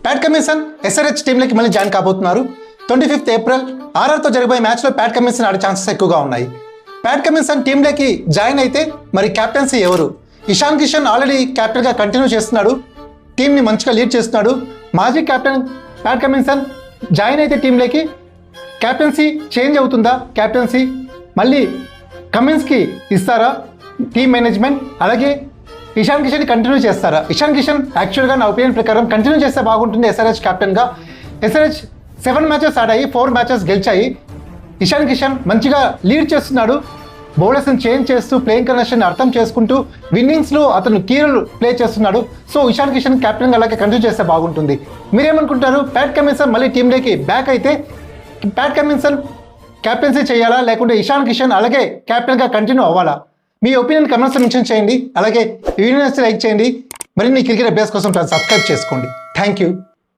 Pat కమిన్సన్ SRH టీంలోకి మళ్ళీ join కాబోతున్నారు. 25th April ఆర్ఆర్తో జరిగిపోయే మ్యాచ్లో ప్యాట్ కమిన్సన్ ఆడే ఛాన్సెస్ ఎక్కువగా ఉన్నాయి. ప్యాట్ కమిన్సన్ టీంలోకి జాయిన్ అయితే మరి కెప్టెన్సీ ఎవరు? ఇషాన్ కిషన్ ఆల్రెడీ కెప్టెన్గా కంటిన్యూ చేస్తున్నాడు, టీంని మంచిగా లీడ్ చేస్తున్నాడు. మాజీ కెప్టెన్ ప్యాట్ కమిన్సన్ జాయిన్ అయితే టీంలోకి కెప్టెన్సీ చేంజ్ అవుతుందా? కెప్టెన్సీ మళ్ళీ కమిన్స్కి ఇస్తారా టీమ్ మేనేజ్మెంట్? అలాగే ఇషాన్ కిషన్ కంటిన్యూ చేస్తారా? ఇషాన్ కిషన్ యాక్చువల్గా నా ఒపీనియన్ ప్రకారం కంటిన్యూ చేస్తే బాగుంటుంది ఎస్ఆర్హెచ్ కెప్టెన్గా. ఎస్ఆర్హెచ్ 7 మ్యాచెస్ ఆడాయి, 4 మ్యాచెస్ గెలిచాయి. ఇషాన్ కిషన్ మంచిగా లీడ్ చేస్తున్నాడు, బౌలర్స్ని చేంజ్ చేస్తూ ప్లేయింగ్ కండిషన్ అర్థం చేసుకుంటూ విన్నింగ్స్లో అతను కీ రోల్ ప్లే చేస్తున్నాడు. సో ఇషాన్ కిషన్ కెప్టెన్గా అలాగే కంటిన్యూ చేస్తే బాగుంటుంది. మీరేమనుకుంటారు? ప్యాట్ కమిన్సన్ మళ్ళీ టీంలోకి బ్యాక్ అయితే ప్యాట్ కమిన్సన్ కెప్టెన్సీ చేయాలా, లేకుంటే ఇషాన్ కిషన్ అలాగే కెప్టెన్గా కంటిన్యూ అవ్వాలా? మీ ఒపీనియన్ కమెంట్స్ మెన్షన్ చేయండి. అలాగే ఈ వీడియోని లైక్ చేయండి. మరిన్ని క్రికెట్ అభ్యాస్ కోసం సబ్స్క్రైబ్ చేసుకోండి. Thank you.